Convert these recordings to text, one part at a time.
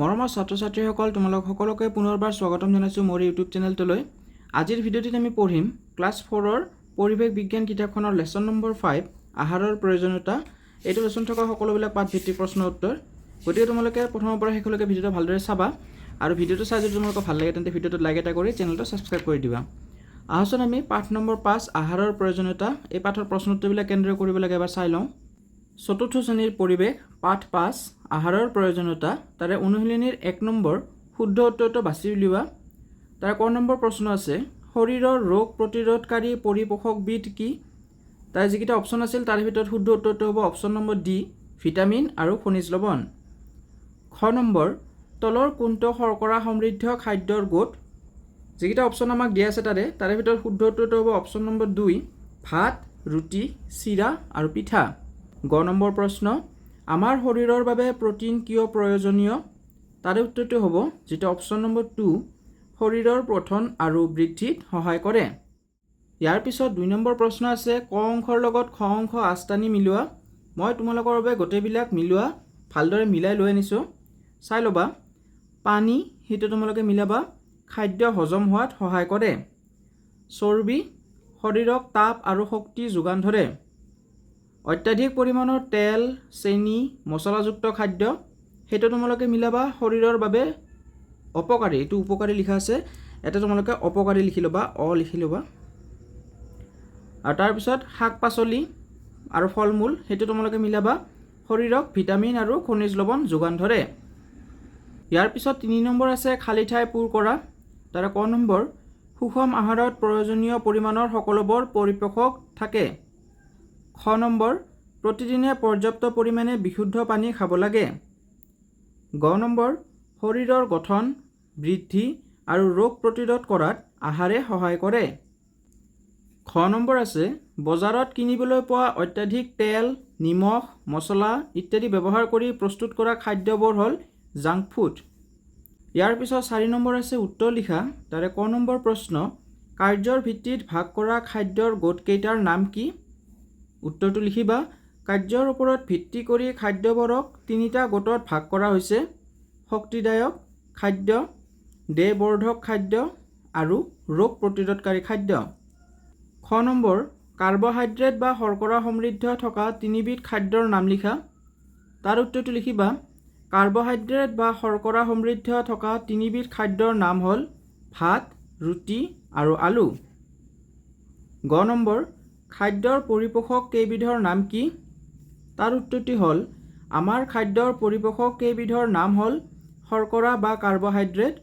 মৰমৰ ছাত্ৰ-ছাত্ৰীসকল তোমালোক সকলোকে পুনৰবাৰ স্বাগতম জনাইছোঁ মোৰ ইউটিউব চেনেলটোলৈ। আজিৰ ভিডিঅ'টিত আমি পঢ়িম ক্লাছ 4ৰ পৰিৱেশ বিজ্ঞান কিতাপখনৰ লেসন নম্বৰ 5 আহাৰৰ প্ৰয়োজনীয়তা। এইটো লেসন থকা সকলোবিলাক পাঠভিত্তিক প্ৰশ্ন উত্তৰ। গতিকে তোমালোকে প্ৰথমৰ পৰা শেষলৈকে ভিডিঅ'টো ভালদৰে চাবা আৰু ভিডিঅ'টো চাই যদি তোমালোকক ভাল লাগে তেন্তে ভিডিঅ'টোত লাইক এটা কৰি চেনেলটো ছাবস্ক্ৰাইব কৰি দিবা। আহচোন আমি পাঠ নম্বৰ 5 আহাৰৰ প্ৰয়োজনীয়তা এই পাঠৰ প্ৰশ্ন উত্তৰবিলাক কেনেদৰে কৰিব লাগে এবাৰ চাই লওঁ। চতুৰ্থ শ্ৰেণীৰ পৰিৱেশ পাঠ 5 আহাৰৰ প্ৰয়োজনীয়তা তাৰে অনুশীলনীৰ 1 নম্বৰ শুদ্ধ উত্তৰটো বাছি উলিওৱা। তাৰ ক নম্বৰ প্ৰশ্ন আছে শৰীৰৰ ৰোগ প্ৰতিৰোধকাৰী পৰিপোষকবিধ কি? তাৰ যিকেইটা অপশ্যন আছিল তাৰ ভিতৰত শুদ্ধ উত্তৰটো হ'ব অপশ্যন নম্বৰ ডি ভিটামিন আৰু খনিজ লৱণ। খ নম্বৰ তলৰ কোনটো শৰ্কৰা সমৃদ্ধ খাদ্যৰ গোট? যিকেইটা অপশ্যন আমাক দিয়া আছে তাৰে ভিতৰত শুদ্ধ উত্তৰটো হ'ব অপশ্যন নম্বৰ 2 ভাত, ৰুটি, চিৰা আৰু পিঠা। গ নম্বৰ প্ৰশ্ন আমাৰ শৰীৰৰ বাবে প্ৰটিন কিয় প্ৰয়োজনীয়? তাৰে উত্তৰটো হ'ব যেটা অপশ্যন নম্বৰ 2 শৰীৰৰ গঠন আৰু বৃদ্ধিত সহায় কৰে। ইয়াৰ পিছত 2 নম্বৰ প্ৰশ্ন আছে ক অংশৰ লগত খ অংশ আস্তানি মিলোৱা। মই তোমালোকৰ বাবে গোটেইবিলাক মিলোৱা ভালদৰে মিলাই লৈ আনিছোঁ, চাই ল'বা। পানী সেইটো তোমালোকে মিলাবা, খাদ্য হজম হোৱাত সহায় কৰে। চৰ্বি শৰীৰক তাপ আৰু শক্তি যোগান ধৰে। অত্যাধিক পৰিমাণৰ তেল, চেনি, মছলাযুক্ত খাদ্য সেইটো তোমালোকে মিলাবা শৰীৰৰ বাবে অপকাৰী। এইটো উপকাৰী লিখা আছে, এটা তোমালোকে অপকাৰী লিখি ল'বা, লিখি ল'বা। আৰু তাৰপিছত শাক পাচলি আৰু ফল মূল সেইটো তোমালোকে মিলাবা শৰীৰক ভিটামিন আৰু খনিজ লৱণ যোগান ধৰে। ইয়াৰ পিছত 3 নম্বৰ আছে খালী ঠাই পূৰ কৰা। তাৰ ক নম্বৰ সুষম আহাৰত প্ৰয়োজনীয় পৰিমাণৰ সকলোবোৰ পৰিপোষক থাকে। খ নম্বৰ প্ৰতিদিনে পৰ্যাপ্ত পৰিমাণে বিশুদ্ধ পানী খাব লাগে। গ নম্বৰ শৰীৰৰ গঠন, বৃদ্ধি আৰু ৰোগ প্ৰতিৰোধ কৰাত আহাৰে সহায় কৰে। খ নম্বৰ আছে বজাৰত কিনিবলৈ পোৱা অত্যাধিক তেল, নিমখ, মছলা ইত্যাদি ব্যৱহাৰ কৰি প্ৰস্তুত কৰা খাদ্যবোৰ হ'ল জাংক ফুড। ইয়াৰ পিছত 4 নম্বৰ আছে উত্তৰ লিখা। তাৰে ক নম্বৰ প্ৰশ্ন কাৰ্যৰ ভিত্তিত ভাগ কৰা খাদ্যৰ গোটকেইটাৰ নাম কি? উত্তৰটো লিখিবা কাৰ্যৰ ওপৰত ভিত্তি কৰি খাদ্যবোৰক 3টা গোটত ভাগ কৰা হৈছে শক্তিদায়ক খাদ্য, দেহবৰ্ধক খাদ্য আৰু ৰোগ প্ৰতিৰোধকাৰী খাদ্য। খ নম্বৰ কাৰ্বহাইড্ৰেট বা শৰ্কৰা সমৃদ্ধ থকা 3বিধ খাদ্যৰ নাম লিখা। তাৰ উত্তৰটো লিখিবা কাৰ্বহাইড্ৰেট বা শৰ্কৰা সমৃদ্ধ থকা 3বিধ খাদ্যৰ নাম হ'ল ভাত, ৰুটি আৰু আলু। গ নম্বৰ খাদ্যৰ পৰিপোষক কেইবিধৰ নাম কি? তাৰ উত্তৰটি হ'ল আমাৰ খাদ্যৰ পৰিপোষক কেইবিধৰ নাম হ'ল শৰ্কৰা বা কাৰ্বহাইড্ৰেট,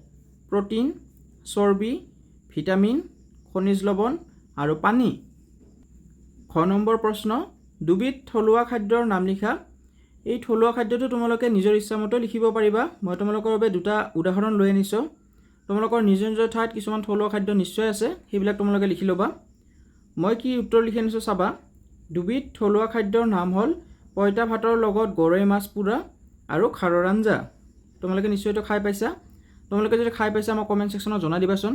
প্ৰটিন, চৰ্বি, ভিটামিন, খনিজ লৱণ আৰু পানী। খ নম্বৰ প্ৰশ্ন 2বিধ থলুৱা খাদ্যৰ নাম লিখা। এই থলুৱা খাদ্যটো তোমালোকে নিজৰ ইচ্ছামতে লিখিব পাৰিবা। মই তোমালোকৰ বাবে 2টা উদাহৰণ লৈ আনিছোঁ। তোমালোকৰ নিজৰ নিজৰ ঠাইত কিছুমান থলুৱা খাদ্য নিশ্চয় আছে, সেইবিলাক তোমালোকে লিখি ল'বা। মই কি উত্তৰ লিখি আনিছোঁ চাবা। 2বিধ থলুৱা খাদ্যৰ নাম হ'ল পইতা ভাতৰ লগত গৰৈ মাছ পোৰা আৰু খাৰৰ আঞ্জা। তোমালোকে নিশ্চয় এইটো খাই পাইছা। তোমালোকে যদি খাই পাইছা মোক কমেণ্ট ছেকশ্যনত জনাই দিবাচোন।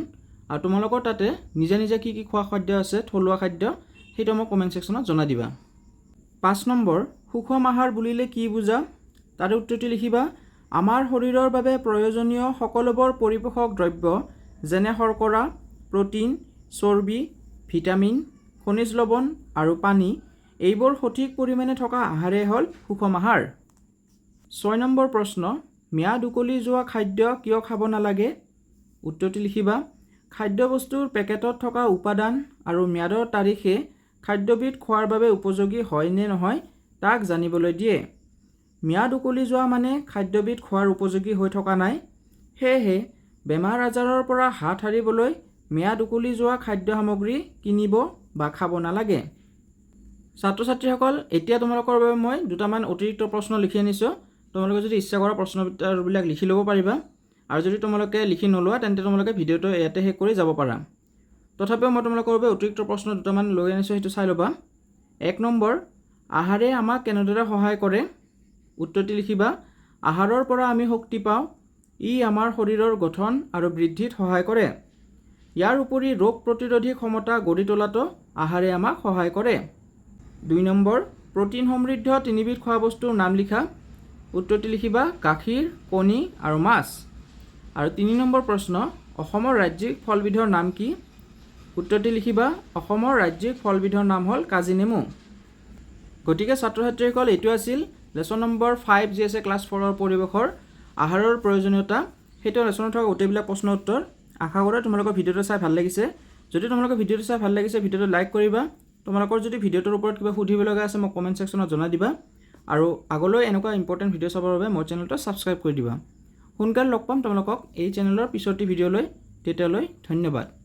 আৰু তোমালোকৰ তাতে নিজে নিজে কি খোৱা খাদ্য আছে থলুৱা খাদ্য সেইটো মোক কমেণ্ট ছেকশ্যনত জনাই দিবা। 5 নম্বৰ সুষম আহাৰ বুলিলে কি বুজা? তাৰে উত্তৰটি লিখিবা আমাৰ শৰীৰৰ বাবে প্ৰয়োজনীয় সকলোবোৰ পৰিপোষক দ্ৰব্য যেনে শৰ্কৰা, প্ৰটিন, চৰ্বি, ভিটামিন, খনিজ লৱণ আৰু পানী এইবোৰ সঠিক পৰিমাণে থকা আহাৰেই হ'ল সুষম আহাৰ। 6 নম্বৰ প্ৰশ্ন ম্যাদ উকলি যোৱা খাদ্য কিয় খাব নালাগে? উত্তৰটি লিখিবা খাদ্যবস্তুৰ পেকেটত থকা উপাদান আৰু ম্যাদৰ তাৰিখে খাদ্যবিধ খোৱাৰ বাবে উপযোগী হয় নে নহয় তাক জানিবলৈ দিয়ে। ম্যাদ উকলি যোৱা মানে খাদ্যবিধ খোৱাৰ উপযোগী হৈ থকা নাই। সেয়েহে বেমাৰ আজাৰৰ পৰা হাত সাৰিবলৈ ম্যাদ উকলি যোৱা খাদ্য সামগ্ৰী কিনিব বা খাব নালাগে। ছাত্ৰ ছাত্ৰীসকল এতিয়া তোমালোকৰ বাবে মই 2টামান অতিৰিক্ত প্ৰশ্ন লিখি আনিছোঁ। তোমালোকে যদি ইচ্ছা কৰা প্ৰশ্ন উত্তৰবিলাক লিখি ল'ব পাৰিবা, আৰু যদি তোমালোকে লিখি নোলোৱা তেন্তে তোমালোকে ভিডিঅ'টো ইয়াতে শেষ কৰি যাব পাৰা। তথাপিও মই তোমালোকৰ বাবে অতিৰিক্ত প্ৰশ্ন 2টামান লৈ আনিছোঁ, সেইটো চাই ল'বা। 1 নম্বৰ আহাৰে আমাক কেনেদৰে সহায় কৰে? উত্তৰটি লিখিবা আহাৰৰ পৰা আমি শক্তি পাওঁ, ই আমাৰ শৰীৰৰ গঠন আৰু বৃদ্ধিত সহায় কৰে। ইয়াৰ উপৰি ৰোগ প্ৰতিৰোধী ক্ষমতা গঢ়ি তোলাতো আহাৰে আমাক সহায় কৰে। 2 নম্বৰ প্ৰটিন সমৃদ্ধ 3বিধ খোৱা বস্তুৰ নাম লিখা। উত্তৰটি লিখিবা গাখীৰ, কণী আৰু মাছ। আৰু 3 নম্বৰ প্ৰশ্ন, অসমৰ ৰাজ্যিক ফলবিধৰ নাম কি? উত্তৰটি লিখিবা অসমৰ ৰাজ্যিক ফলবিধৰ নাম হ'ল কাজি নেমু। গতিকে ছাত্ৰ ছাত্ৰীসকল, এইটো আছিল লেচন নম্বৰ 5 যি আছে ক্লাছ 4ৰ পৰিৱেশৰ আহাৰৰ প্ৰয়োজনীয়তা। সেইটো লেচনত থকা গোটেইবিলাক প্ৰশ্ন উত্তৰ। আশা কৰোঁ তোমালোকৰ ভিডিঅ'টো চাই ভাল লাগিছে। যদি তোমালোকৰ ভিডিঅ'টো চাই ভাল লাগিছে, ভিডিঅ'টো লাইক কৰিবা। তোমালোকৰ যদি ভিডিঅ'টোৰ ওপৰত কিবা সুধিব লগা আছে মোক কমেণ্ট ছেকশ্যনত জনাই দিবা। আৰু আগলৈ এনেকুৱা ইম্পৰ্টেণ্ট ভিডিঅ' চাবৰ বাবে মোৰ চেনেলটো ছাবস্ক্ৰাইব কৰি দিবা। সোনকালে লগ পাম তোমালোকক এই চেনেলৰ পিছৰটি ভিডিঅ'লৈ। তেতিয়ালৈ ধন্যবাদ।